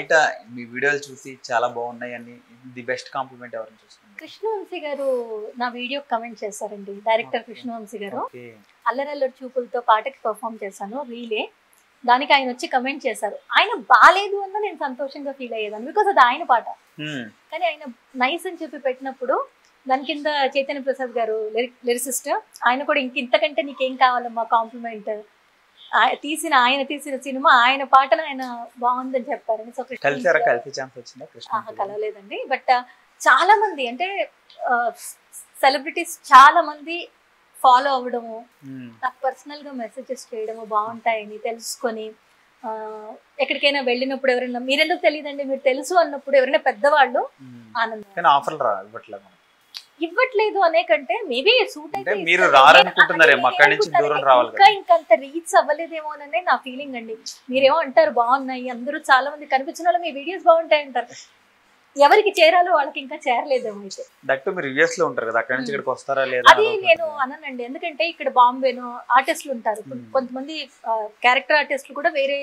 బయట మీ వీడియోలు చూసి చాలా బాగున్నాయి అని ది బెస్ట్ కాంప్లిమెంట్ ఎవరిని చూస్తున్నారు? కృష్ణవంశీ గారు నా వీడియో కమెంట్ చేశారండి. డైరెక్టర్ కృష్ణవంశీ గారు. అల్లరల్లరి చూపులతో పాటకి పర్ఫామ్ చేశాను రీలే. దానికి ఆయన వచ్చి కమెంట్ చేశారు. ఆయన బాలేదు అన్న నేను సంతోషంగా ఫీల్ అయ్యేదాన్ని, బికాస్ అది ఆయన పాట. కానీ ఆయన నైస్ అని చెప్పి పెట్టినప్పుడు దాని కింద చైతన్య ప్రసాద్ గారు లిరిసిస్ట్, ఆయన కూడా ఇంతకంటే నీకేం కావాలమ్మా కాంప్లిమెంట్, ఆయన తీసిన సినిమా ఆయన పాటను ఆయన బాగుందని చెప్పారని. సో కలవలేదండి. బట్ చాలా మంది అంటే సెలబ్రిటీస్ చాలా మంది ఫాలో అవ్వడము, నాకు పర్సనల్ గా మెసేజెస్ చేయడము, బాగుంటాయని తెలుసుకొని ఎక్కడికైనా వెళ్ళినప్పుడు ఎవరైనా మీరెందుకు తెలియదండి మీరు తెలుసు అన్నప్పుడు ఎవరైనా పెద్దవాళ్ళు ఆనందం ఇవ్వట్లేదు అనే కంటే మేబీ సూట్ అయితే ఇంకంత రీచ్ అవ్వలేదేమో అనే నా ఫీలింగ్ అండి. మీరేమో అంటారు బాగున్నాయి, అందరూ చాలా మంది కనిపించిన వాళ్ళు మీ వీడియోస్ బాగుంటాయి అంటారు, ఎవరికి చేరాలో వాళ్ళకి ఇంకా చేరలేదేమో. అయితే అది నేను అనండి, ఎందుకంటే ఇక్కడ బాంబేను ఆర్టిస్టులు ఉంటారు, కొంతమంది క్యారెక్టర్ ఆర్టిస్టులు కూడా వేరే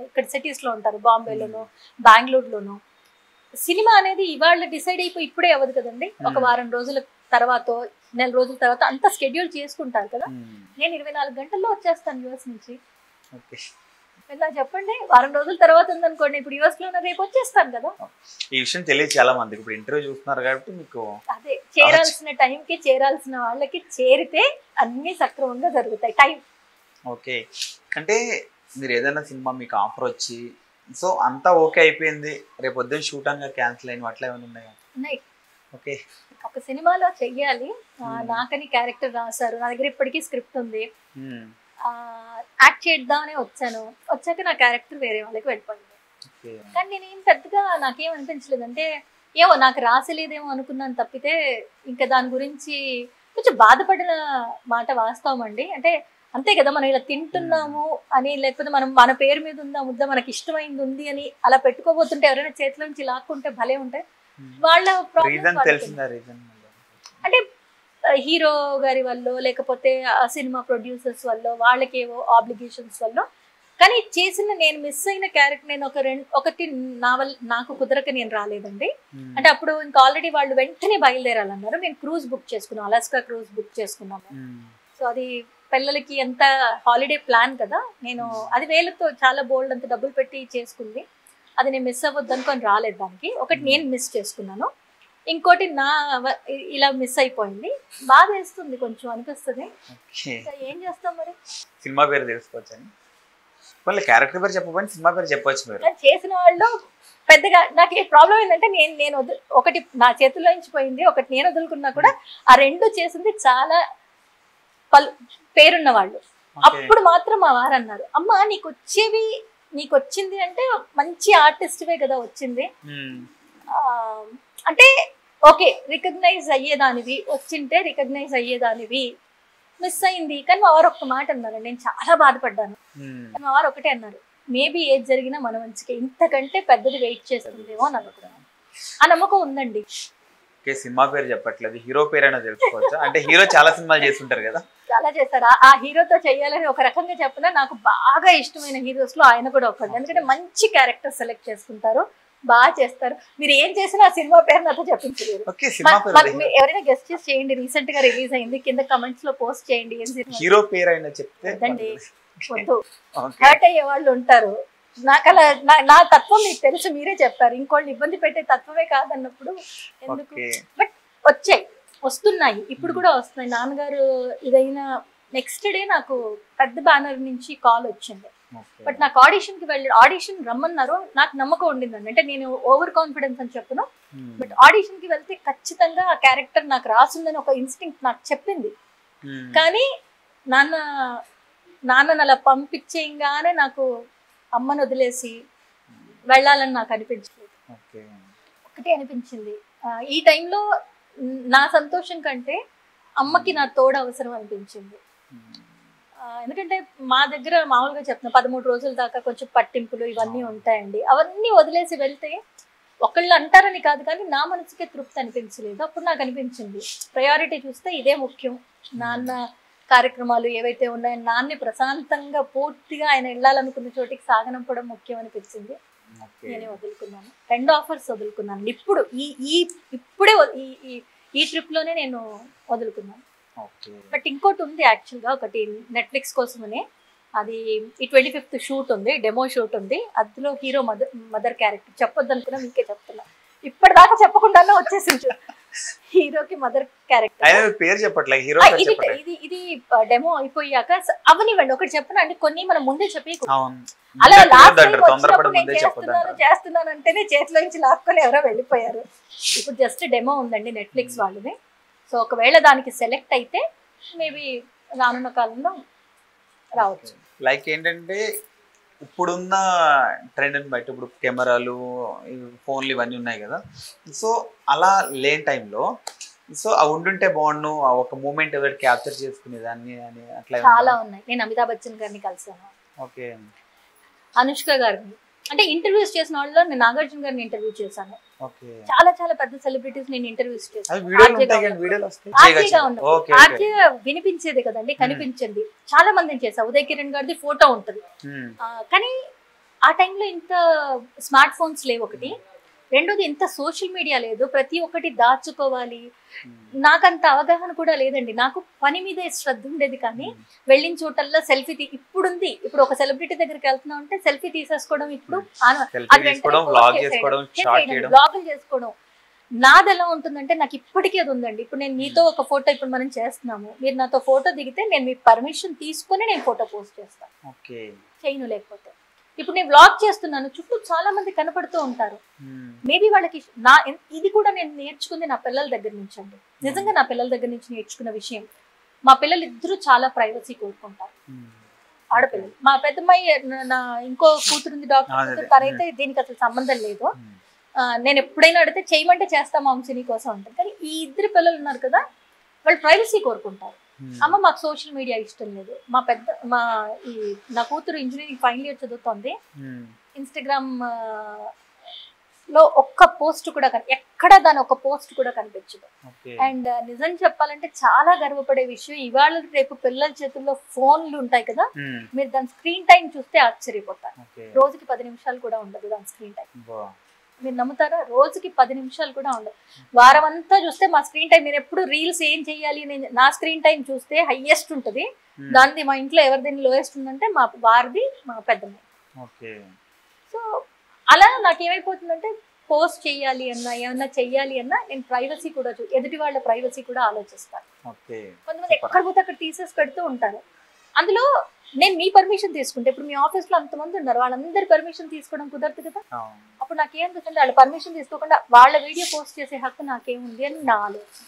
ఇక్కడ సిటీస్ లో ఉంటారు, బాంబేలోను బెంగళూరులోను. సినిమా అనేది ఇవాళ డిసైడ్ అయిపోయి ఇప్పుడే అవ్వదు కదండి, ఒక వారం రోజుల తర్వాత నెల రోజుల తర్వాత అంతా షెడ్యూల్ చేసుకుంటారు కదా. నేను 24 గంటల్లో వచ్చేస్తాను యూఎస్ నుంచి. ఇలా చెప్పండి, వారం రోజుల తర్వాత ఉందనుకోండి, ఇప్పుడు యూఎస్ లో రేపు వచ్చేస్తాను కదా. ఈ విషయం తెలియదు చాలా మందికి, ఇప్పుడు ఇంటర్వ్యూ చూస్తున్నారు కాబట్టి మీకు అదే చేరాల్సిన టైంకి చేరాల్సిన వాళ్ళకి చేరితే అన్ని సక్రమంగా జరుగుతాయి. టైం ఓకే అంటే మీరు ఏదైనా సినిమా మీకు ఆఫర్ వచ్చి సో అంతా ఓకే అయిపోయింది, రేపు పొద్దున్న షూట్ అంగా క్యాన్సిల్ అయిన అట్లా ఏమైనా ఉన్నాయా? ఉన్నాయి. ఓకే ఒక సినిమాలో చెయ్యాలి, నాకని క్యారెక్టర్ రాశారు, నా దగ్గర ఇప్పటికీ స్క్రిప్ట్ ఉంది, యాక్ట్ చేద్దామని వచ్చాక నా క్యారెక్టర్ వేరే వాళ్ళకి వెళ్ళిపోయింది. కానీ నేనేం పెద్దగా నాకేం అనిపించలేదు, అంటే ఏమో నాకు రాసలేదేమో అనుకున్నాను తప్పితే ఇంకా దాని గురించి కొంచెం బాధపడిన మాట వాస్తవం అండి. అంటే అంతే కదా, మనం ఇలా తింటున్నాము అని, లేకపోతే మనం మన పేరు మీద ఉందా ముద్ద, మనకి ఇష్టమైంది ఉంది అని అలా పెట్టుకోబోతుంటే ఎవరైనా చేతిలో నుంచి లాక్కుంటే భలే ఉంటాయి వాళ్ళ ప్రాబ్లమ్. అంటే హీరో గారి వల్ల, లేకపోతే ఆ సినిమా ప్రొడ్యూసర్స్ వల్ల, వాళ్ళకేవో ఆబ్లిగేషన్స్ వల్ల. కానీ చేసిన నేను మిస్ అయిన క్యారెక్టర్, నేను ఒకటి నాకు కుదరక నేను రాలేదండి. అంటే అప్పుడు ఇంకా ఆల్రెడీ వాళ్ళు వెంటనే బయలుదేరాలన్నారు, మేము క్రూజ్ బుక్ చేసుకున్నాం, అలాస్కా క్రూజ్ బుక్ చేసుకున్నాము. సో అది పిల్లలకి ఎంత హాలిడే ప్లాన్ కదా, నేను అది వేలతో చాలా బోల్డ్ అంత డబ్బులు పెట్టి చేసుకుంది, అది నేను మిస్ అవ్వద్దు అనుకొని రాలేదు. దానికి ఒకటి నేను మిస్ చేసుకున్నాను, ఇంకోటి ఇలా మిస్ అయిపోయింది, బాధ వేస్తుంది, కొంచెం అనిపిస్తుంది. ఏం చేస్తాం మరి. సినిమా పేరు తెలుసుకోవచ్చని క్యారెక్టర్ పేరు చెప్పబోయి సినిమా పేరు చెప్పవచ్చు. చేసిన వాళ్ళు పెద్దగా నాకు ఏ ప్రాబ్లం ఏంటంటే నేను ఒకటి నా చేతుల్లో నుంచి పోయింది, ఒకటి నేను వదులుకున్నా కూడా ఆ రెండు చేసింది చాలా పేరున్న వాళ్ళు. అప్పుడు మాత్రం మా వారు అన్నారు, అమ్మ నీకు వచ్చింది అంటే మంచి ఆర్టిస్ట్వే కదా వచ్చింది, అంటే ఓకే రికగ్నైజ్ అయ్యేదానివి, వచ్చింటే రికగ్నైజ్ అయ్యేదానివి, మిస్ అయింది. కానీ మా వారు ఒక్క మాట అన్నారు, నేను చాలా బాధపడ్డాను. మా వారు ఒకటే అన్నారు, మేబీ ఏది జరిగినా మన మంచిగా, ఇంతకంటే పెద్దది వెయిట్ చేస్తుందేమో అని అనుకున్నాను. ఆ నమ్మకం ఉందండి. సినిమా పేరు చెప్పట్లేదు, హీరో పేరైనా తెలుసుకోవచ్చా? అంటే హీరో చాలా సినిమాలు చేస్తుంటారు కదా. చాలా చేస్తారు, ఆ హీరోతో చెయ్యాలని ఒక రకంగా చెప్పినా నాకు బాగా ఇష్టమైన హీరోస్ లో ఆయన కూడా ఒకటి. ఎందుకంటే మంచి క్యారెక్టర్ సెలెక్ట్ చేసుకుంటారు, బాగా చేస్తారు. మీరు ఏం చేసినా ఆ సినిమా పేరు నాతో చెప్పించలేరు. ఎవరైనా గెస్ట్ చేయండి, రీసెంట్ గా రిలీజ్ అయింది, కింద కమెంట్స్ లో పోస్ట్ చేయండి. ఏం హీరో పేరు అయినా చెప్తే వద్దు, హర్ట్ అయ్యే వాళ్ళు ఉంటారు. నాకు అలా నా తత్వం మీకు తెలుసు, మీరే చెప్పారు, ఇంకోళ్ళు ఇబ్బంది పెట్టే తత్వమే కాదన్నప్పుడు ఎందుకు. బట్ వస్తున్నాయి, ఇప్పుడు కూడా వస్తున్నాయి. నాన్నగారు ఇదైనా నెక్స్ట్ డే నాకు పెద్ద బ్యానర్ నుంచి కాల్ వచ్చింది, బట్ నాకు ఆడిషన్ రమ్మన్నారు. నాకు నమ్మకం ఉండిందండి, అంటే నేను ఓవర్ కాన్ఫిడెన్స్ అని చెప్పను, బట్ ఆడిషన్ కి వెళ్తే ఖచ్చితంగా ఆ క్యారెక్టర్ నాకు రాసిందని ఒక ఇన్స్టింక్ట్ నాకు చెప్పింది. కానీ నాన్న అలా పంపించేయంగానే నాకు అమ్మను వదిలేసి వెళ్ళాలని నాకు అనిపించలేదు. ఒకటే అనిపించింది, ఈ టైంలో నా సంతోషం కంటే అమ్మకి నా తోడు అవసరం అనిపించింది. ఎందుకంటే మా దగ్గర మామూలుగా చెప్తున్నా 13 రోజుల దాకా కొంచెం పట్టింపులు ఇవన్నీ ఉంటాయండి, అవన్నీ వదిలేసి వెళ్తే ఒకళ్ళు అంటారని కాదు కానీ నా మనసుకే తృప్తి అనిపించలేదు. అప్పుడు నాకు అనిపించింది ప్రయారిటీ చూస్తే ఇదే ముఖ్యం, నాన్న కార్యక్రమాలు ఏవైతే ఉన్నాయో నాన్ని ప్రశాంతంగా పూర్తిగా ఆయన వెళ్ళాలనుకున్న చోటికి సాగనంపడం ముఖ్యం అనిపించింది. నేనే వదులుకున్నాను. 2 ఆఫర్స్ వదులుకున్నాను. ఇప్పుడు ఇప్పుడే ఈ ట్రిప్ లోనే నేను వదులుకున్నాను. బట్ ఇంకోటి ఉంది యాక్చువల్గా, ఒకటి నెట్ఫ్లిక్స్ కోసమనే. అది ఈ 25th షూట్ ఉంది, డెమో షూట్ ఉంది. అందులో హీరో మదర్ క్యారెక్టర్. చెప్పొద్దు అనుకున్నా, మీకే చెప్తున్నా. ఇప్పటిదాకా చెప్పకుండానే వచ్చేసింది హీరోకి మదర్ క్యారెక్టర్. పేరు చెప్పట్లే హీరో. ఇది డెమో అయిపోయాక అవనివ్వండి. ఒకటి చెప్పను అండి, కొన్ని మనం ముందే చెప్పి అలా చేస్తున్నాను అంటేనే చేతిలో నుంచి లాక్కొని ఎవరో వెళ్ళిపోయారు. ఇప్పుడు జస్ట్ డెమో ఉందండి నెట్ఫ్లిక్స్ వాళ్ళది. సో ఒకవేళ దానికి సెలెక్ట్ అయితే మేబీ రానున్న కాలంలో రావచ్చు. లైక్ ఏంటంటే ఇప్పుడున్న ట్రెండ్ని బట్టి ఇప్పుడు కెమెరాలు, ఫోన్లు ఇవన్నీ ఉన్నాయి కదా. సో అలా లేని టైంలో సో అవి ఉండుంటే బాగుండు, ఒక మూమెంట్ ఎవరు క్యాప్చర్ చేసుకునేదాన్ని అని అట్లా చాలా ఉన్నాయి. నేను అమితాబ్ బచ్చన్ గారిని కలిసాను, ఓకే, అనుష్క గారిని. అంటే ఇంటర్వ్యూస్ చేసిన వాళ్ళలో నేను నాగార్జున గారిని ఇంటర్వ్యూ చేశాను. ఓకే, చాలా చాలా పెద్ద సెలబ్రిటీస్ నేను ఇంటర్వ్యూస్ చేశాను. వినిపించేది కదండి, కనిపించింది. చాలా మందిని చేశా. ఉదయ్ కిరణ్ గారిది ఫోటో ఉంటుంది. కానీ ఆ టైంలో ఇంత స్మార్ట్ ఫోన్స్ లేవు ఒకటి. రెండోది ఇంత సోషల్ మీడియా లేదు. ప్రతి ఒక్కటి దాచుకోవాలి. నాకంత అవగాహన కూడా లేదండి. నాకు పని మీద శ్రద్ధ ఉండేది. కానీ వెళ్ళిన చోటల్లో సెల్ఫీ ఇప్పుడుంది. ఇప్పుడు ఒక సెలబ్రిటీ దగ్గరికి వెళ్తున్నాం అంటే సెల్ఫీ తీసేసుకోవడం, ఇప్పుడు బ్లాగులు చేసుకోవడం. నాది ఎలా ఉంటుందంటే నాకు ఇప్పటికీ అది ఉందండి. ఇప్పుడు నేను మీతో ఒక ఫోటో ఇప్పుడు మనం చేస్తున్నాము, మీరు నాతో ఫోటో దిగితే నేను మీ పర్మిషన్ తీసుకుని నేను ఫోటో పోస్ట్ చేస్తాను. చేయను లేకపోతే. ఇప్పుడు నేను వ్లాగ్ చేస్తున్నాను, చుట్టూ చాలా మంది కనపడుతూ ఉంటారు. మేబీ వాళ్ళకి ఇది కూడా నేను నేర్చుకుంది నా పిల్లల దగ్గర నుంచి అండి. నిజంగా నా పిల్లల దగ్గర నుంచి నేర్చుకున్న విషయం, మా పిల్లలు ఇద్దరు చాలా ప్రైవసీ కోరుకుంటారు. ఆడపిల్లలు. మా పెద్దమ్మాయి, నా ఇంకో కూతురుంది డాక్టర్, తనైతే దీనికి అసలు సంబంధం లేదు. నేను ఎప్పుడైనా అడిగితే చేయమంటే చేస్తాం వంశీ నీ కోసం అంటారు. కానీ ఈ ఇద్దరు పిల్లలు ఉన్నారు కదా, వాళ్ళు ప్రైవసీ కోరుకుంటారు. అమ్మ మాకు సోషల్ మీడియా ఇష్టం లేదు. నా కూతురు ఇంజనీరింగ్ ఫైనల్ ఇయర్ చదువుతోంది. ఇన్స్టాగ్రామ్ లో ఒక్క పోస్ట్ కూడా ఎక్కడ దాని ఒక పోస్ట్ కూడా కనిపించదు. అండ్ నిజం చెప్పాలంటే చాలా గర్వపడే విషయం, ఇవాళ రేపు పిల్లల చేతుల్లో ఫోన్లు ఉంటాయి కదా, మీరు దాని స్క్రీన్ టైం చూస్తే ఆశ్చర్యపోతారు. రోజుకి 10 నిమిషాలు కూడా ఉండదు దాని స్క్రీన్ టైం. మీరు నమ్ముతారా? రోజుకి 10 నిమిషాలు కూడా ఉండదు. వారం అంతా చూస్తే మా స్క్రీన్ టైం, నేను ఎప్పుడు రీల్స్ ఏం చెయ్యాలి, నా స్క్రీన్ టైం చూస్తే హైయెస్ట్ ఉంటుంది. దానిది మా ఇంట్లో ఎవరిదైనా లోయెస్ట్ ఉందంటే మా వారిది, మా పెద్దమ్మాయి. సో అలా నాకేమైపోతుందంటే పోస్ట్ చెయ్యాలి అన్నా, ఏమన్నా చెయ్యాలి అన్నా నేను ప్రైవసీ కూడా ఎదుటి వాళ్ళ ప్రైవసీ కూడా ఆలోచిస్తాను. కొంతమంది ఎక్కడ పోతే అక్కడ తీసేసి పెడుతూ ఉంటారు. అందులో నేను మీ పర్మిషన్ తీసుకుంటే, ఇప్పుడు మీ ఆఫీస్ లో అంతమంది ఉన్నారు, వాళ్ళందరి పర్మిషన్ తీసుకోవడం కుదరదు కదా. అప్పుడు నాకేమనిపిస్తుంది, వాళ్ళ పర్మిషన్ తీసుకోకుండా వాళ్ళ వీడియో పోస్ట్ చేసే హక్కు నాకేముంది అని నా ఆలోచన.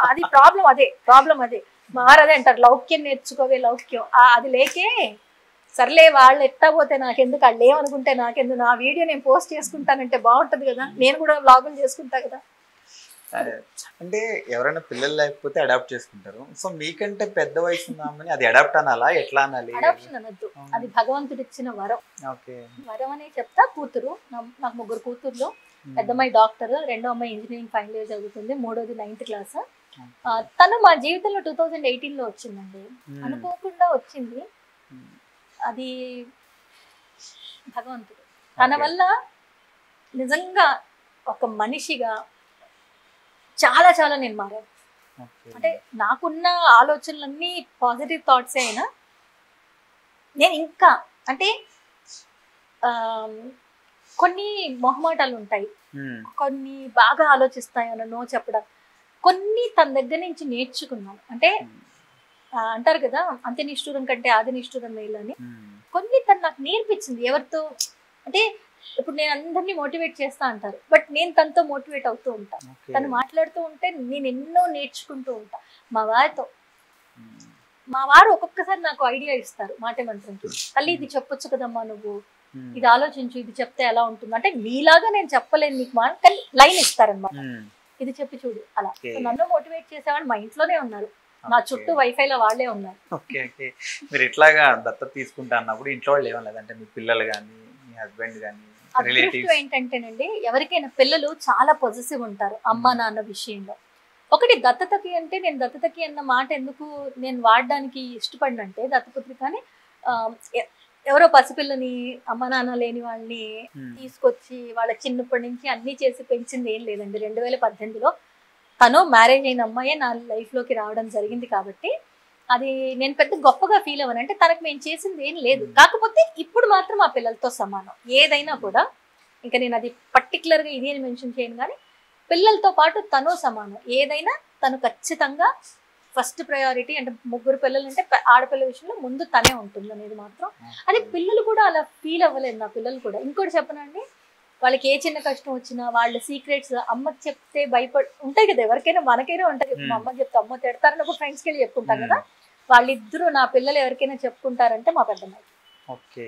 అది ప్రాబ్లం అదే మారదే అంటారు. లౌక్యం నేర్చుకోవే లౌక్యం. అది లేకే సర్లే వాళ్ళు ఎట్టా పోతే నాకెందుకు, వాళ్ళు ఏమనుకుంటే నాకెందుకు, నా వీడియో నేను పోస్ట్ చేసుకుంటానంటే బాగుంటది కదా, నేను కూడా వ్లాగులు చేసుకుంటా కదా. అంటే ఎవరైనా పిల్లలు లేకపోతే అడాప్ట్ చేసుకుంటారు. సో మీకంటే పెద్ద వయసు ఉన్నామని అది అడాప్ట్ అనాలా, ఎట్లా అనాలి? అడాప్షన్ అనొద్దు, అది భగవంతుడు ఇచ్చిన వరం. వరం అనే చెప్తా. కూతురు, నాకు 3 కూతుర్లు. పెద్దమ్మాయి డాక్టర్, రెండో అమ్మాయి ఇంజనీరింగ్ ఫైనల్ ఇయర్ చదువుతుంది, మూడోది 9th క్లాస్. తను మా జీవితంలో 2018లో వచ్చిందండి. అనుకోకుండా వచ్చింది. అది భగవంతుడు. తన వల్ల నిజంగా ఒక మనిషిగా చాలా చాలా నేను మారాను. అంటే నాకున్న ఆలోచనలన్నీ పాజిటివ్ థాట్సే అయినా నేను ఇంకా అంటే కొన్ని మొహమాటాలు ఉంటాయి, కొన్ని బాగా ఆలోచిస్తాయని నో చెప్పడం, కొన్ని తన దగ్గర నుంచి నేర్చుకున్నాను. అంటే అంటారు కదా, అంత్య నిష్ఠూరం కంటే ఆది నిష్ఠూరం మేలు అని. కొన్ని తను నాకు నేర్పించింది. ఎవరితో అంటే ఇప్పుడు నేను అందరినీ మోటివేట్ చేస్తా అంటారు, బట్ నేను తనతో మోటివేట్ అవుతూ ఉంటాను. తను మాట్లాడుతూ ఉంటే నేను ఎన్నో నేర్చుకుంటూ ఉంటా. మా వారు ఒక్కొక్కసారి నాకు ఐడియా ఇస్తారు. మాటే మంత్రంకి, తల్లి ఇది చెప్పొచ్చు కదమ్మా, నువ్వు ఇది ఆలోచించు, ఇది చెప్తే ఎలా ఉంటుంది అంటే, నీలాగా నేను చెప్పలేను నీకు మా, కానీ లైన్ ఇస్తారనమాట, ఇది చెప్పి చూడు అలా. నన్ను మోటివేట్ చేసేవాళ్ళు మా ఇంట్లోనే ఉన్నారు. నా చుట్టూ వైఫైలో వాళ్ళే ఉన్నారు. Okay okay. మీరు ఇట్లాగా దత్తత తీసుకుంటా అన్నప్పుడు ఇంట్లో వాళ్ళు ఏమలేదంటే మీ పిల్లలు కానీ మీ హస్బెండ్ కానీ అదృష్టం ఏంటంటేనండి, ఎవరికైనా పిల్లలు చాలా పొజిటివ్ ఉంటారు అమ్మ నాన్న విషయంలో. ఒకటి దత్తతకి అంటే నేను దత్తతకి అన్న మాట ఎందుకు నేను వాడడానికి ఇష్టపడినంటే దత్తపుత్రిక అని ఆ, ఎ- ఎవరో పసిపిల్లని అమ్మ నాన్న లేని వాళ్ళని తీసుకొచ్చి వాళ్ళ చిన్నప్పటి నుంచి అన్ని చేసి పెంచింది ఏం లేదండి. 2018లో తను మ్యారేజ్ అయిన అమ్మాయే నా లైఫ్లోకి రావడం జరిగింది కాబట్టి అది నేను పెద్ద గొప్పగా ఫీల్ అవ్వను. అంటే తనకు మేము చేసింది ఏం లేదు, కాకపోతే ఇప్పుడు మాత్రం ఆ పిల్లలతో సమానం ఏదైనా కూడా. ఇంకా నేను అది పర్టికులర్గా ఇది అని మెన్షన్ చేయను, కానీ పిల్లలతో పాటు తను సమానం. ఏదైనా తను ఖచ్చితంగా ఫస్ట్ ప్రయారిటీ. అంటే ముగ్గురు పిల్లలు అంటే ఆడపిల్ల విషయంలో ముందు తనే ఉంటుంది అనేది మాత్రం. అది పిల్లలు కూడా అలా ఫీల్ అవ్వలేదు. నా పిల్లలు కూడా ఇంకోటి చెప్పనండి, వాళ్ళకి ఏ చిన్న కష్టం వచ్చినా వాళ్ళ సీక్రెట్స్ అమ్మకి చెప్తే భయపడి ఉంటాయి కదా, ఎవరికైనా మనకైనా ఉంటాయి. మా అమ్మకి చెప్తే అమ్మ తిడతారన్నప్పుడు ఫ్రెండ్స్కి వెళ్ళి చెప్పుకుంటాం కదా, వాళ్ళిద్దరూ నా పిల్లలు ఎవరికైనా చెప్పుకుంటారంటే మా పెద్దమ్మాయి. ఓకే.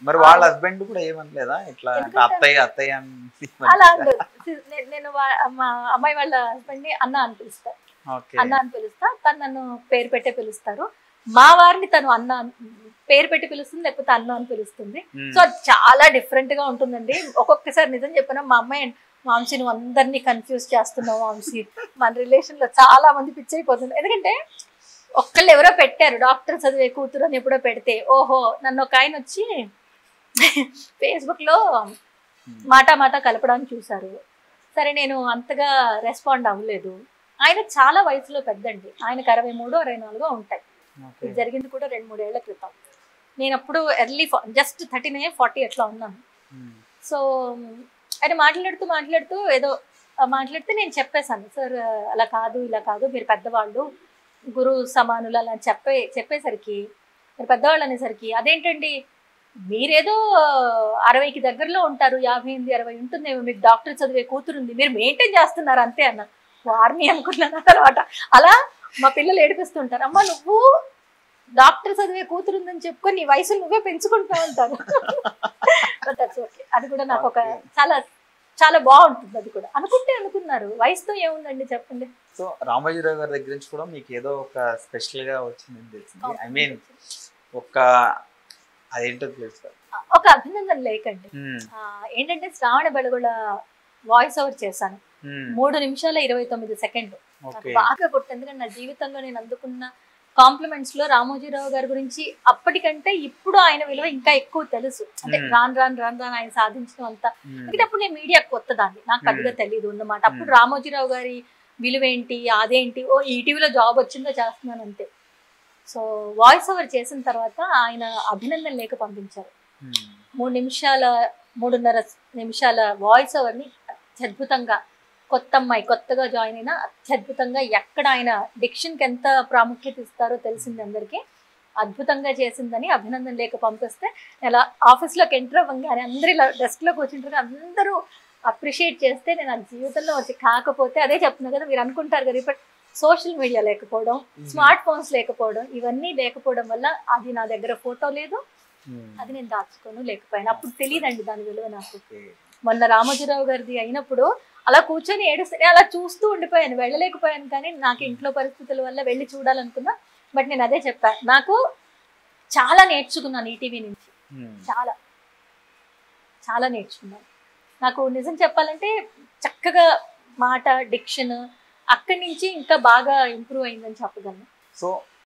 మరి వాళ్ళ హస్బెండ్ కూడా ఏమనలేదా ఇట్లా అత్తయ్య అత్తయ్య అలా నేను మా అమ్మాయి వాళ్ళ హస్బెండ్ ని అన్న అని పిలుస్తాను, అన్న అని పిలుస్తా. తను నన్ను పేరు పెట్టే పిలుస్తారు. మా వారిని తను అన్న పేరు పెట్టి పిలుస్తుంది, లేకపోతే అన్న అని పిలుస్తుంది. సో చాలా డిఫరెంట్ గా ఉంటుందండి. ఒక్కొక్కసారి నిజం చెప్పినా మా అమ్మాయి మాంసి నువ్వు అందరినీ కన్ఫ్యూజ్ చేస్తున్నావు మాంసి, మన రిలేషన్ లో చాలా మంది పిచ్చి అయిపోతుంది. ఎందుకంటే ఒక్కళ్ళు ఎవరో పెట్టారు డాక్టర్ చదివే కూతురు అని ఎప్పుడో పెడితే, ఓహో నన్ను ఒక ఆయన వచ్చి ఫేస్బుక్ లో మాట కలపడానికి చూసారు. సరే నేను అంతగా రెస్పాండ్ అవ్వలేదు. ఆయన చాలా వయసులో పెద్దండి, ఆయనకు 63, 64 ఉంటాయి. ఇది జరిగింది కూడా 2-3 ఏళ్ల క్రితం. నేను అప్పుడు ఎర్లీ జస్ట్ 39, 40 అట్లా ఉన్నాను. సో ఆయన మాట్లాడుతూ ఏదో మాట్లాడితే నేను చెప్పేశాను, సార్ అలా కాదు ఇలా కాదు, మీరు పెద్దవాళ్ళు గురు సమానులు అలా చెప్పేసరికి మీరు పెద్దవాళ్ళు అనేసరికి అదేంటండి మీరేదో 60కి దగ్గరలో ఉంటారు, 58, 60 ఉంటుందేమో, మీకు డాక్టర్ చదివే కూతురుంది, మీరు మెయింటైన్ చేస్తున్నారు అంతే అన్న. వారిని అనుకున్నాను తర్వాత. అలా మా పిల్లలు ఏడిపిస్తుంటారు, అమ్మ నువ్వు డాక్టర్ చదివే కూతురుందని చెప్పుకొని నీ వయసు నువ్వే పెంచుకుంటా ఉంటాను. అది కూడా నాకు ఒక చాలా చాలా బాగుంటుంది. అది కూడా అనుకున్నారు, వయసుతో ఏముందండి చెప్పండి. సో రామోజీరావు గారి దగ్గర నుంచి కూడా మీకు ఏదో ఒక స్పెషల్ గా వచ్చిందని తెలిసింది. ఐ మీన్ ఒక అదేంటో తెలుసు, ఒక అభినందన లేకండి. ఏంటంటే శ్రావణ బెళగుళ వాయిస్ ఓవర్ చేశాను, 3 నిమిషాల 29 సెకండ్లు. బాగా గుర్తు, ఎందుకంటే నా జీవితంలో నేను అందుకున్న కాంప్లిమెంట్స్ లో రామోజీరావు గారి గురించి అప్పటికంటే ఇప్పుడు ఆయన విలువ ఇంకా ఎక్కువ తెలుసు. అంటే రాను ఆయన సాధించడం అంతా. ఎందుకంటే అప్పుడు నేను మీడియా కొత్తదాన్ని, నాకు పెద్దగా తెలియదు అన్నమాట. అప్పుడు రామోజీరావు గారి విలువ ఏంటి, అదేంటి, ఓ ఈటీవీలో జాబ్ వచ్చిందో చేస్తున్నాను అంతే. సో వాయిస్ ఓవర్ చేసిన తర్వాత ఆయన అభినందన లేఖ పంపించారు. 3.5 నిమిషాల వాయిస్ ఓవర్ని అత్యద్భుతంగా, కొత్త అమ్మాయి కొత్తగా జాయిన్ అయినా అత్యద్భుతంగా, ఎక్కడ ఆయన డిక్షన్కి ఎంత ప్రాముఖ్యత ఇస్తారో తెలిసింది అందరికీ, అద్భుతంగా చేసిందని అభినందన లేఖ పంపిస్తే ఇలా ఆఫీస్లోకి ఎంటర్ అవ్వగానే అందరూ ఇలా డెస్క్లో కూర్చుంటారు, అందరూ అప్రిషియేట్ చేస్తే నేను ఆ జీవితంలో వచ్చి కాకపోతే అదే చెప్తున్నా కదా, మీరు అనుకుంటారు కదా ఇప్పుడు సోషల్ మీడియా లేకపోవడం, స్మార్ట్ ఫోన్స్ లేకపోవడం, ఇవన్నీ లేకపోవడం వల్ల అది నా దగ్గర ఫోటో లేదు, అది నేను దాచుకోను లేకపోయాను. అప్పుడు తెలియదండి దాని విలువ నాకు. మొన్న రామోజీరావు గారిది అయినప్పుడు అలా కూర్చొని ఏడుస్తే అలా చూస్తూ ఉండిపోయాను, వెళ్ళలేకపోయాను. కానీ నాకు ఇంట్లో పరిస్థితుల వల్ల వెళ్ళి చూడాలనుకున్నా. బట్ నేను అదే చెప్పాను, నాకు చాలా నేర్చుకున్నాను ఈటీవీ నుంచి, చాలా చాలా నేర్చుకున్నాను. నాకు నిజం చెప్పాలంటే చక్కగా మాట డిక్షన్ అక్కడి నుంచి ఇంకా బాగా ఇంప్రూవ్ అయిందని చెప్పగలను. సో